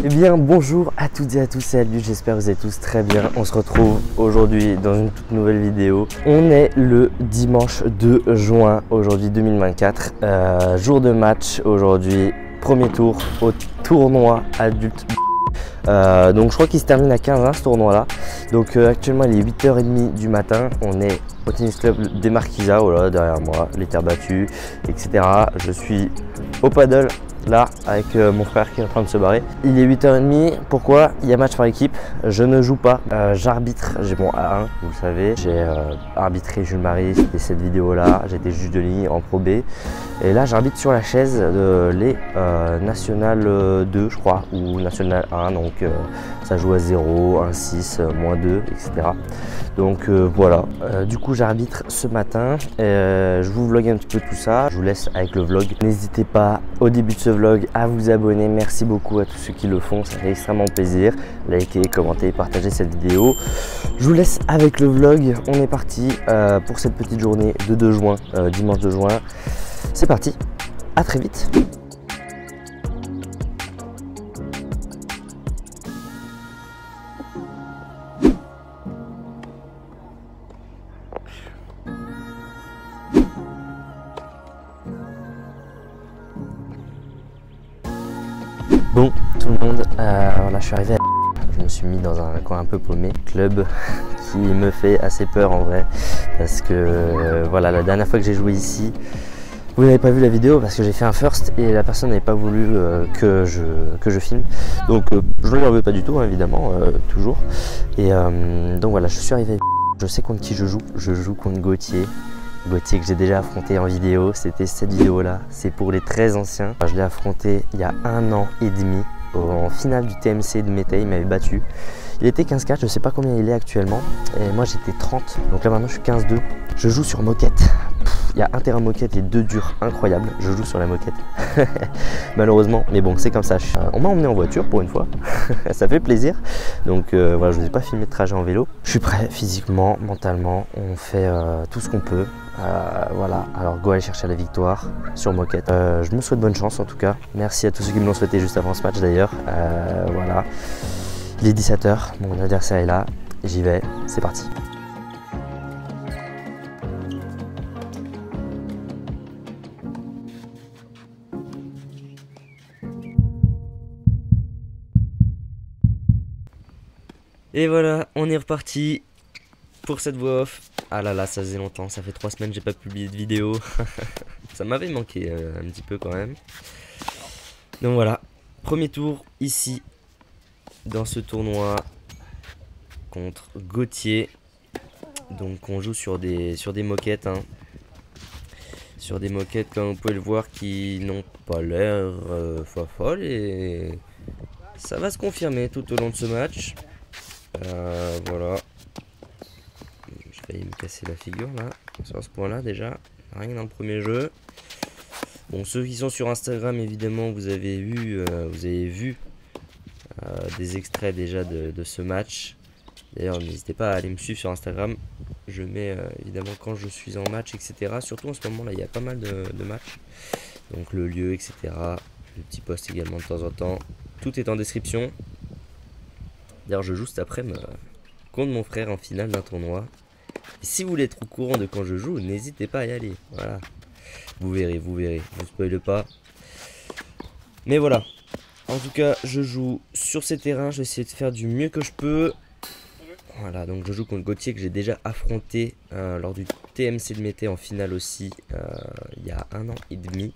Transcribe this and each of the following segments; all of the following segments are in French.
Eh bien bonjour à toutes et à tous, salut, j'espère que vous allez tous très bien. On se retrouve aujourd'hui dans une toute nouvelle vidéo. On est le dimanche 2 juin aujourd'hui 2024, jour de match aujourd'hui, premier tour au tournoi adulte. Donc je crois qu'il se termine à 15h ce tournoi là. Donc actuellement il est 8h30 du matin, on est au tennis club des Marquisas, voilà derrière moi, les terres battues, etc. Je suis au paddle là avec mon frère qui est en train de se barrer. Il est 8h30, pourquoi? Il y a match par équipe, je ne joue pas, j'arbitre, j'ai mon A1, vous le savez, j'ai arbitré Jules Marie, c'était cette vidéo là, j'étais juge de ligne en Pro B et là j'arbitre sur la chaise de les National 2 je crois ou National 1, donc ça joue à 0, 1, 6, moins 2, etc. Donc voilà, du coup j'arbitre ce matin, je vous vlog un petit peu tout ça, je vous laisse avec le vlog. N'hésitez pas au début de ce vlog à vous abonner, merci beaucoup à tous ceux qui le font, ça fait extrêmement plaisir. Likez, commentez, partagez cette vidéo. Je vous laisse avec le vlog, on est parti pour cette petite journée de 2 juin, dimanche 2 juin. C'est parti, à très vite. Bon, tout le monde, voilà, je suis arrivé je me suis mis dans un coin un peu paumé, club qui me fait assez peur en vrai, parce que voilà, la dernière fois que j'ai joué ici, vous n'avez pas vu la vidéo parce que j'ai fait un first et la personne n'avait pas voulu que je filme, donc je ne l'en veux pas du tout, hein, évidemment, toujours, et donc voilà, je suis arrivé, je sais contre qui je joue contre Gauthier que j'ai déjà affronté en vidéo, c'était cette vidéo là, c'est pour les très anciens. Je l'ai affronté il y a 1 an et demi en finale du TMC de Mété, il m'avait battu. Il était 15-4, je sais pas combien il est actuellement, et moi j'étais 30, donc là maintenant je suis 15-2. Je joue sur moquette, il y a un terrain moquette et 2 durs incroyables, je joue sur la moquette, malheureusement, mais bon c'est comme ça. On m'a emmené en voiture pour une fois, ça fait plaisir, donc voilà, je ne vous ai pas filmé de trajet en vélo. Je suis prêt physiquement, mentalement, on fait tout ce qu'on peut. Voilà, alors go aller chercher la victoire sur moquette. Je me souhaite bonne chance en tout cas. Merci à tous ceux qui me l'ont souhaité juste avant ce match d'ailleurs. Voilà, il est 17h, mon adversaire est là, j'y vais, c'est parti. Et voilà, on est reparti pour cette voix off. Ah là là, ça faisait longtemps, ça fait 3 semaines que j'ai pas publié de vidéo. Ça m'avait manqué un petit peu quand même. Donc voilà, premier tour ici, dans ce tournoi, contre Gauthier. Donc on joue sur des moquettes, hein. Sur des moquettes, comme vous pouvez le voir, qui n'ont pas l'air folles. Et ça va se confirmer tout au long de ce match. Voilà. J'ai failli me casser la figure là, sur ce point là déjà, rien que dans le premier jeu. Bon, ceux qui sont sur Instagram évidemment vous avez vu des extraits déjà de ce match. D'ailleurs n'hésitez pas à aller me suivre sur Instagram, je mets évidemment quand je suis en match, etc. Surtout en ce moment là il y a pas mal de matchs, donc le lieu, etc. Le petit post également de temps en temps, tout est en description. D'ailleurs je joue cet après-midi contre mon frère en finale d'un tournoi. Et si vous voulez être au courant de quand je joue, n'hésitez pas à y aller. Voilà. Vous verrez, je vous spoile pas. Mais voilà. En tout cas, je joue sur ces terrains. Je vais essayer de faire du mieux que je peux. Voilà, donc je joue contre Gauthier que j'ai déjà affronté lors du TMC de Mété en finale aussi, il y a 1 an et demi.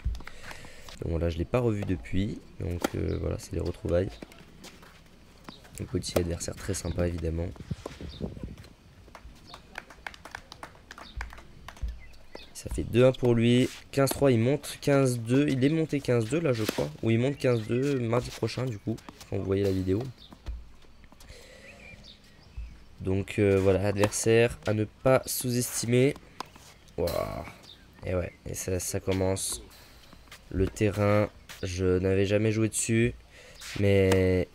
Donc voilà, je ne l'ai pas revu depuis. Donc voilà, c'est les retrouvailles. Gauthier, adversaire très sympa évidemment. Ça fait 2-1 pour lui. 15-3, il monte 15-2. Il est monté 15-2 là, je crois. Ou il monte 15-2 mardi prochain, du coup, quand vous voyez la vidéo. Donc voilà, adversaire à ne pas sous-estimer. Wow. Et ouais, et ça commence. Le terrain, je n'avais jamais joué dessus. Mais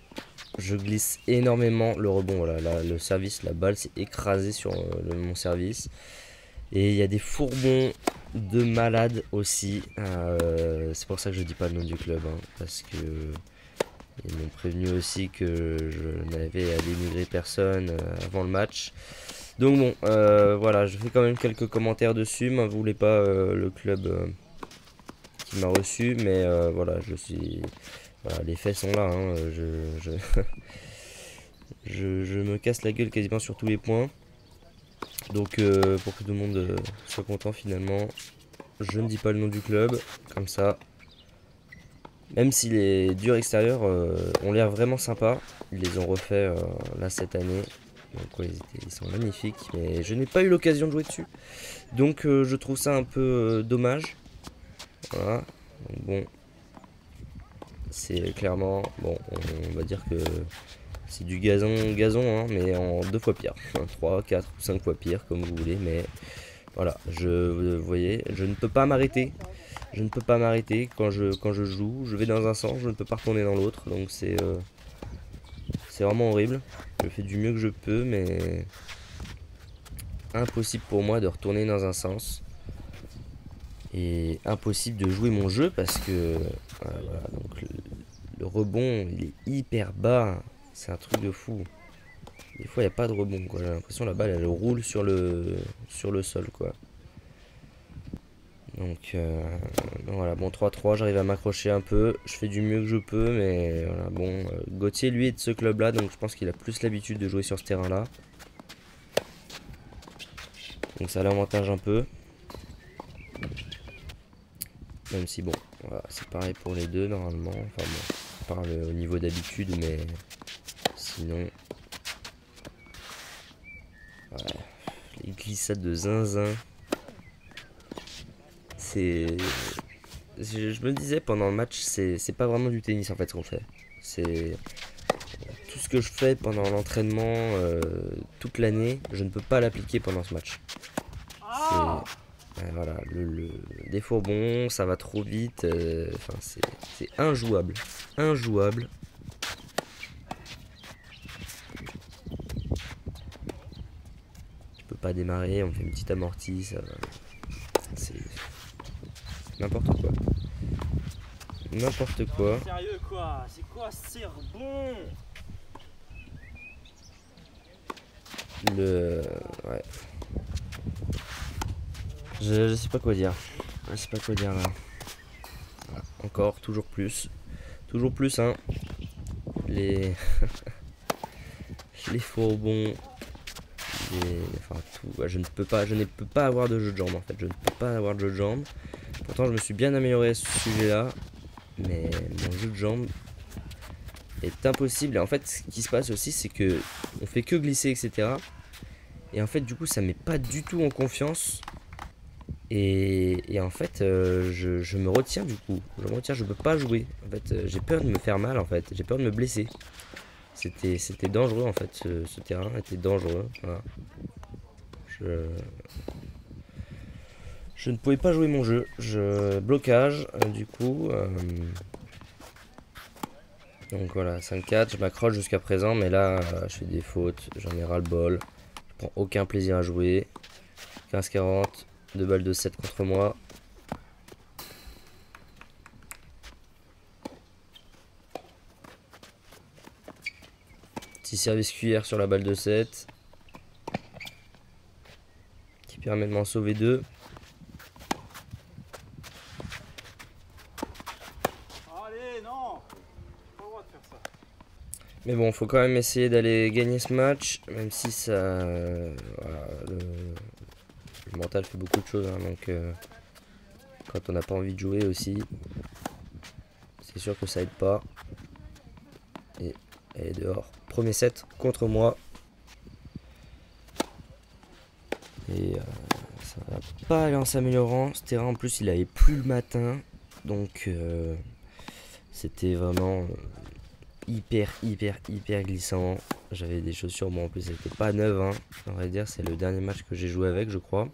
je glisse énormément. Le rebond, voilà, le service, la balle s'est écrasée sur mon service. Et il y a des fourbons de malades aussi. C'est pour ça que je dis pas le nom du club, hein, parce que Ils m'ont prévenu aussi que je n'avais à dénigrer personne avant le match. Donc bon, voilà, je fais quand même quelques commentaires dessus. M'en voulez pas le club qui m'a reçu, mais voilà, voilà, les faits sont là. Hein, je me casse la gueule quasiment sur tous les points. Donc pour que tout le monde soit content finalement, je ne dis pas le nom du club, comme ça. Même si les durs extérieurs ont l'air vraiment sympas, ils les ont refaits là cette année. Donc ouais, ils sont magnifiques, mais je n'ai pas eu l'occasion de jouer dessus. Donc je trouve ça un peu dommage. Voilà. Donc, bon, c'est clairement, bon, on va dire que c'est du gazon, hein, mais en 2 fois pire. 3, 4 ou 5 fois pire, comme vous voulez, mais voilà, vous voyez, je ne peux pas m'arrêter. Je ne peux pas m'arrêter quand je joue. Je vais dans un sens, je ne peux pas retourner dans l'autre. Donc c'est vraiment horrible. Je fais du mieux que je peux, mais impossible pour moi de retourner dans un sens. Et impossible de jouer mon jeu parce que voilà, donc le rebond il est hyper bas. C'est un truc de fou. Des fois il n'y a pas de rebond, quoi. J'ai l'impression la balle elle roule sur le sol, quoi. Donc voilà, bon 3-3, j'arrive à m'accrocher un peu, je fais du mieux que je peux, mais voilà, bon, Gauthier lui est de ce club là, donc je pense qu'il a plus l'habitude de jouer sur ce terrain là. Donc ça l'avantage un peu. Même si bon, voilà, c'est pareil pour les deux normalement, enfin bon, on parle au niveau d'habitude, mais sinon... Ouais, les glissades de zinzin... Je me disais pendant le match, c'est pas vraiment du tennis en fait ce qu'on fait. C'est tout ce que je fais pendant l'entraînement toute l'année, je ne peux pas l'appliquer pendant ce match. Voilà, des fourbons, ça va trop vite. Enfin, c'est injouable, injouable. Je peux pas démarrer, on fait une petite amortie, ça va. C'est n'importe quoi. N'importe quoi. Sérieux quoi? C'est quoi ce rebond? Ouais. Je sais pas quoi dire. Je sais pas quoi dire là. Voilà. Encore, toujours plus. Toujours plus, hein. Les faux rebonds. Enfin tout. Je ne peux pas avoir de jeu de jambes en fait. Je ne peux pas avoir de jeu de jambes. Pourtant je me suis bien amélioré à ce sujet là. Mais mon jeu de jambes est impossible. Et en fait ce qui se passe aussi c'est que on fait que glisser, etc. Et en fait du coup ça met pas du tout en confiance. Et en fait je me retiens du coup. Je peux pas jouer. En fait j'ai peur de me faire mal en fait. J'ai peur de me blesser. C'était dangereux en fait, ce terrain était dangereux. Voilà. Je ne pouvais pas jouer mon jeu. Blocage, du coup. Donc voilà, 5-4, je m'accroche jusqu'à présent, mais là, je fais des fautes, j'en ai ras le bol. Je prends aucun plaisir à jouer. 15-40, 2 balles de 7 contre moi. Petit service cuillère sur la balle de 7. Qui permet de m'en sauver 2. Allez, non! Pas le droit de faire ça. Mais bon, faut quand même essayer d'aller gagner ce match, même si ça... voilà, le mental fait beaucoup de choses, hein, donc quand on n'a pas envie de jouer aussi, c'est sûr que ça aide pas. Et elle est dehors. Premier set contre moi. Et ça va pas aller en s'améliorant. Ce terrain en plus il avait plu le matin. Donc c'était vraiment hyper glissant. J'avais des chaussures, bon en plus c'était pas neuve, hein. On va dire c'est le dernier match que j'ai joué avec, je crois.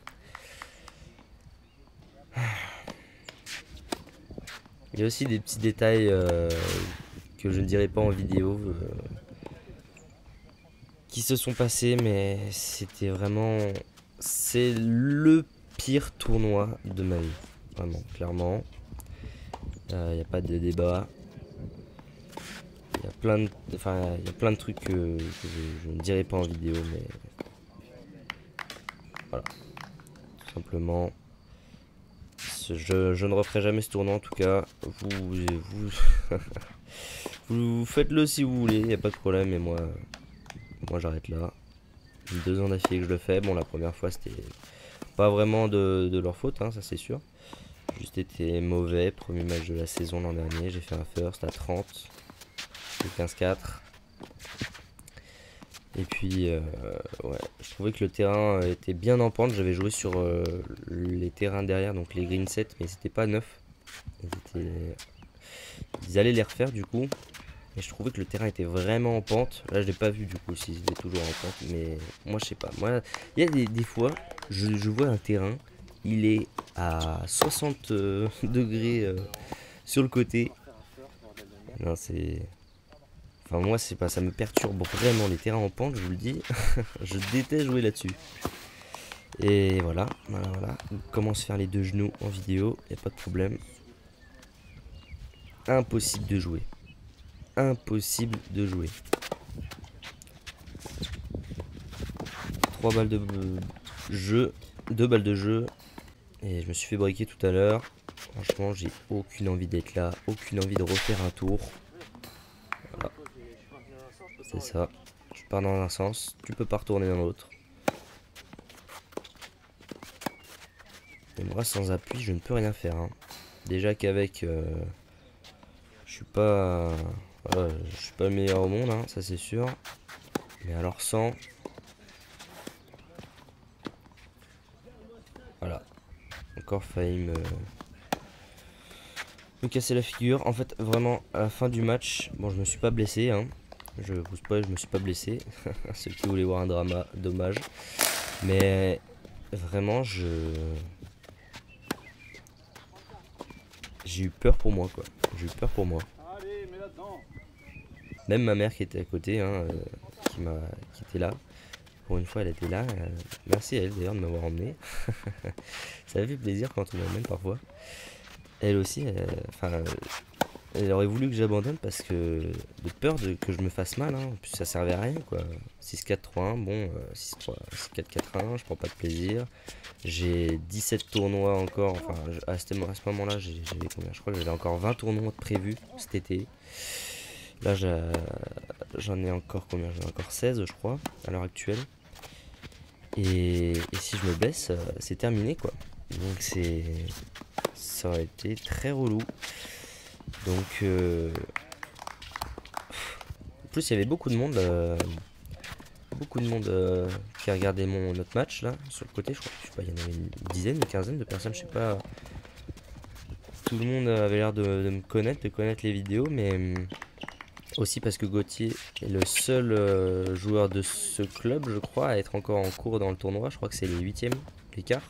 Il y a aussi des petits détails que je ne dirai pas en vidéo qui se sont passés, mais c'était vraiment... C'est le pire tournoi de ma vie. Vraiment, clairement. Il n'y a pas de débat. il y a plein de, enfin, il y a plein de trucs que je ne dirai pas en vidéo, mais voilà, tout simplement. Je ne referai jamais ce tournoi en tout cas. Vous faites-le si vous voulez, il n'y a pas de problème. Et moi j'arrête là. 2 ans d'affilée que je le fais. Bon, la première fois c'était pas vraiment de leur faute, hein, ça c'est sûr. Juste été mauvais. Premier match de la saison l'an dernier. J'ai fait un first à 30. J'ai 15-4. Et puis, ouais, je trouvais que le terrain était bien en pente. J'avais joué sur les terrains derrière, donc les green sets, mais c'était pas neuf. Ils allaient les refaire du coup. Et je trouvais que le terrain était vraiment en pente. Là, je l'ai pas vu du coup s'il était toujours en pente. Mais moi, je sais pas. Moi, il y a des fois, je vois un terrain, il est à 60 degrés sur le côté. Non, c'est. Enfin, moi, c'est pas, ça me perturbe vraiment les terrains en pente, je vous le dis. Je déteste jouer là-dessus. Et voilà. Comment se faire les 2 genoux en vidéo, y a pas de problème. Impossible de jouer. Impossible de jouer. 3 balles de jeu, 2 balles de jeu. Et je me suis fait briquer tout à l'heure. Franchement, j'ai aucune envie d'être là, aucune envie de refaire un tour. Voilà. C'est ça. Je pars dans un sens, tu peux pas retourner dans l'autre. Et moi, sans appui, je ne peux rien faire. Hein. Déjà qu'avec, je suis pas le meilleur au monde, hein, ça c'est sûr. Mais alors sans, voilà, encore failli me casser la figure. En fait, vraiment, à la fin du match, bon, je me suis pas blessé, hein. Je vous spoil, je me suis pas blessé. Ceux qui voulaient voir un drama, dommage. Mais vraiment, j'ai eu peur pour moi, quoi. J'ai eu peur pour moi. Allez, mets là-dedans. Même ma mère qui était à côté, hein, qui était là. Pour une fois, elle était là. Merci à elle d'ailleurs de m'avoir emmené. Ça fait plaisir quand on m'emmène parfois. Elle aussi, elle aurait voulu que j'abandonne parce que de peur que je me fasse mal. Hein. En plus, ça servait à rien, quoi. 6-4-3-1, bon, 6-4-4-1, je prends pas de plaisir. J'ai 17 tournois encore. Enfin, à ce moment-là, j'avais combien? Je crois que j'avais encore 20 tournois prévus cet été. Là, j'en ai encore combien? J'en ai encore 16, je crois, à l'heure actuelle. Et si je me blesse, c'est terminé, quoi. Donc ça aurait été très relou. Donc en plus il y avait beaucoup de monde qui regardait notre match là sur le côté. Je sais pas, il y en avait une dizaine, une quinzaine de personnes, je sais pas. Tout le monde avait l'air de me connaître, de connaître les vidéos, mais aussi parce que Gauthier est le seul joueur de ce club, je crois, à être encore en cours dans le tournoi. Je crois que c'est les 8e, les quarts.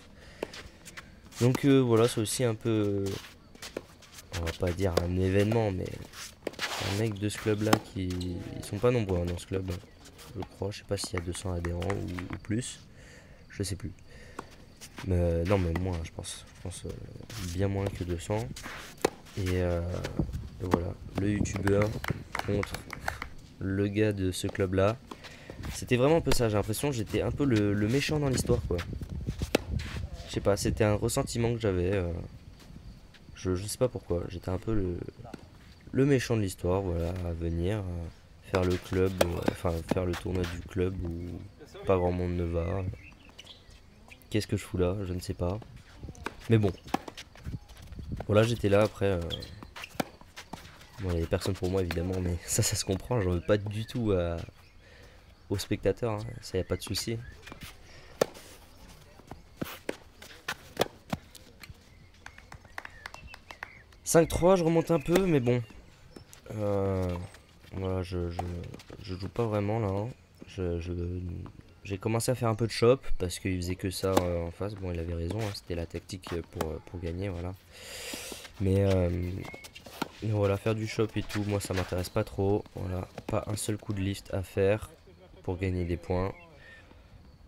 Donc voilà, c'est aussi un peu, on va pas dire un événement, mais un mec de ce club là ils sont pas nombreux, hein, dans ce club, je crois. Je sais pas s'il y a 200 adhérents ou plus, je sais plus. Mais non, mais moins, je pense bien moins que 200. Et voilà, le youtubeur contre le gars de ce club là. C'était vraiment un peu ça, j'ai l'impression que j'étais un peu le méchant dans l'histoire, quoi. Je sais pas, c'était un ressentiment que j'avais. Je sais pas pourquoi, j'étais un peu le méchant de l'histoire, voilà, à venir faire le club, enfin faire le tournoi du club où pas grand monde ne va. Qu'est-ce que je fous là? Je ne sais pas. Mais bon. Voilà, j'étais là après. Bon, il y avait personne pour moi évidemment, mais ça se comprend, j'en veux pas du tout aux spectateurs, hein. Ça y a pas de souci. « 5-3, je remonte un peu, mais bon. Voilà, je joue pas vraiment là. Hein. J'ai commencé à faire un peu de shop parce qu'il faisait que ça en face. Bon, il avait raison, hein, c'était la tactique pour gagner, voilà. Mais voilà, faire du shop et tout, moi ça m'intéresse pas trop. Voilà, pas un seul coup de lift à faire pour gagner des points.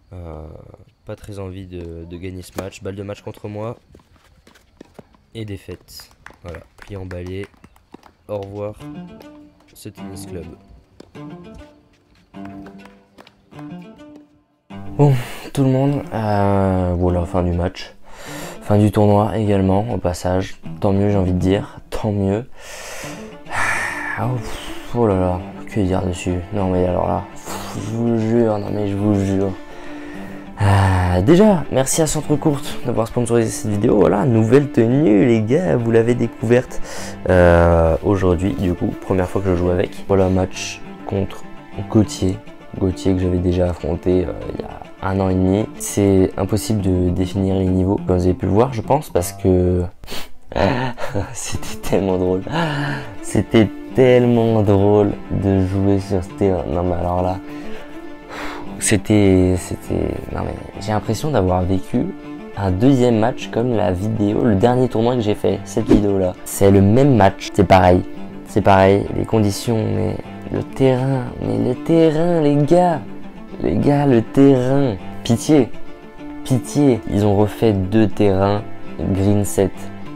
Pas très envie de gagner ce match. Balle de match contre moi. Et défaite. Voilà, pli emballé. Au revoir. ce tennis club. Bon, tout le monde, voilà, fin du match. Fin du tournoi également, au passage. Tant mieux, j'ai envie de dire. Tant mieux. Oh là là, que dire dessus? Non mais alors là, je vous jure, non mais je vous jure. Déjà, merci à Centre Courte d'avoir sponsorisé cette vidéo. Voilà, nouvelle tenue les gars, vous l'avez découverte aujourd'hui, du coup, première fois que je joue avec. Voilà, match contre Gauthier. Gauthier que j'avais déjà affronté il y a 1 an et demi. C'est impossible de définir les niveaux, comme vous avez pu le voir je pense, parce que c'était tellement drôle. C'était tellement drôle de jouer sur ce terrain. Non mais alors là, non mais j'ai l'impression d'avoir vécu un deuxième match comme la vidéo, le dernier tournoi que j'ai fait, cette vidéo là. C'est le même match, c'est pareil, les conditions, mais le terrain, les gars, le terrain, pitié, ils ont refait 2 terrains green 7,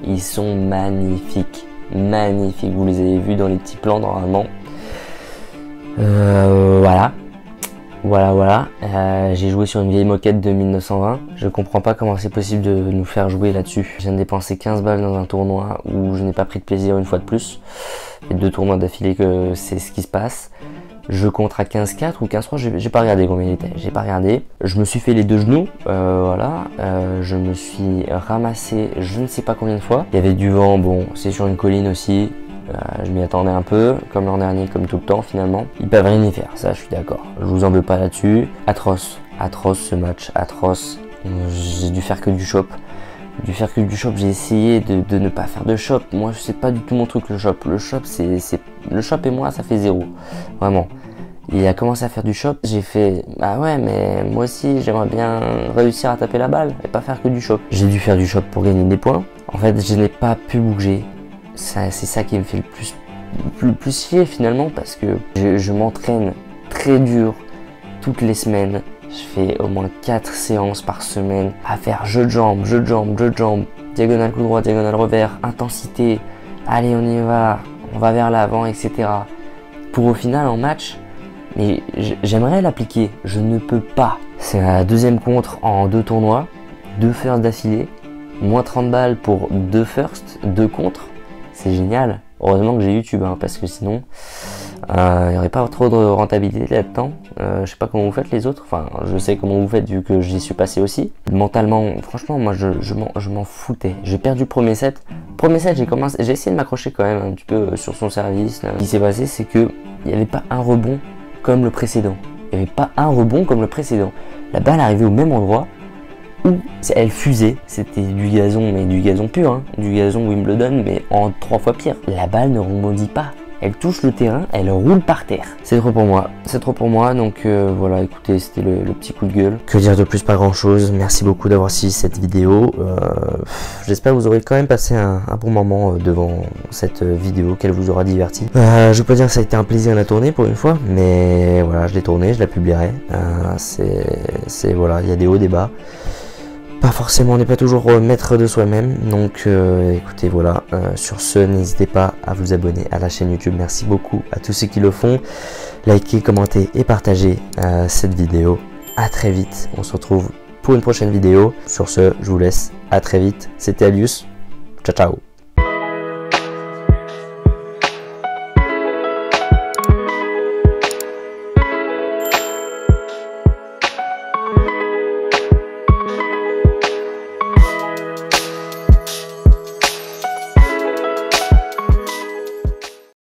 ils sont magnifiques, vous les avez vus dans les petits plans normalement. Voilà, j'ai joué sur une vieille moquette de 1920. Je comprends pas comment c'est possible de nous faire jouer là-dessus. Je viens de dépenser 15 balles dans un tournoi où je n'ai pas pris de plaisir une fois de plus. Et 2 tournois d'affilée que c'est ce qui se passe. Je compte à 15-4 ou 15-3, j'ai pas regardé combien il était, j'ai pas regardé. Je me suis fait les 2 genoux, voilà. Je me suis ramassé je ne sais pas combien de fois. Il y avait du vent, bon, c'est sur une colline aussi. Je m'y attendais un peu, comme l'an dernier, comme tout le temps finalement. Ils peuvent rien y faire, ça je suis d'accord. Je vous en veux pas là-dessus. Atroce ce match, atroce. J'ai dû faire que du shop. J'ai essayé de ne pas faire de shop. Moi c'est pas du tout mon truc le shop. Le shop et moi ça fait 0. Vraiment. Il a commencé à faire du shop, j'ai fait bah ouais mais moi aussi j'aimerais bien réussir à taper la balle et pas faire que du shop. J'ai dû faire du shop pour gagner des points. En fait je n'ai pas pu bouger. C'est ça qui me fait le plus chier finalement, parce que je m'entraîne très dur toutes les semaines. Je fais au moins 4 séances par semaine à faire jeu de jambes, diagonale coup droit, diagonale revers, intensité, allez on y va, on va vers l'avant, etc. Pour au final en match, mais j'aimerais l'appliquer, je ne peux pas. C'est la 2e contre en 2 tournois, 2 firsts d'affilée, moins 30 balles pour 2 firsts, 2 contre. C'est génial. Heureusement que j'ai YouTube, hein, parce que sinon il n'y aurait pas trop de rentabilité là-dedans. Je sais pas comment vous faites les autres, enfin je sais comment vous faites vu que j'y suis passé aussi. Mentalement, franchement moi je m'en foutais. J'ai perdu le premier set. J'ai essayé de m'accrocher quand même un petit peu sur son service. Là. Ce qui s'est passé, c'est que il n'y avait pas un rebond comme le précédent. La balle arrivait au même endroit où elle fusait, c'était du gazon, mais du gazon pur, hein, du gazon Wimbledon, mais en 3 fois pire. La balle ne rebondit pas, elle touche le terrain, elle roule par terre. C'est trop pour moi, donc voilà, écoutez, c'était le petit coup de gueule. Que dire de plus, pas grand chose, merci beaucoup d'avoir suivi cette vidéo. J'espère que vous aurez quand même passé un bon moment devant cette vidéo, qu'elle vous aura diverti. Je peux dire que ça a été un plaisir à la tourner pour une fois, mais voilà, je l'ai tournée, je la publierai. Voilà, il y a des hauts, des bas. Pas forcément, on n'est pas toujours maître de soi-même, donc écoutez voilà, sur ce n'hésitez pas à vous abonner à la chaîne YouTube, merci beaucoup à tous ceux qui le font, likez, commentez et partagez cette vidéo, à très vite, on se retrouve pour une prochaine vidéo, sur ce je vous laisse, à très vite, c'était Alius, ciao ciao.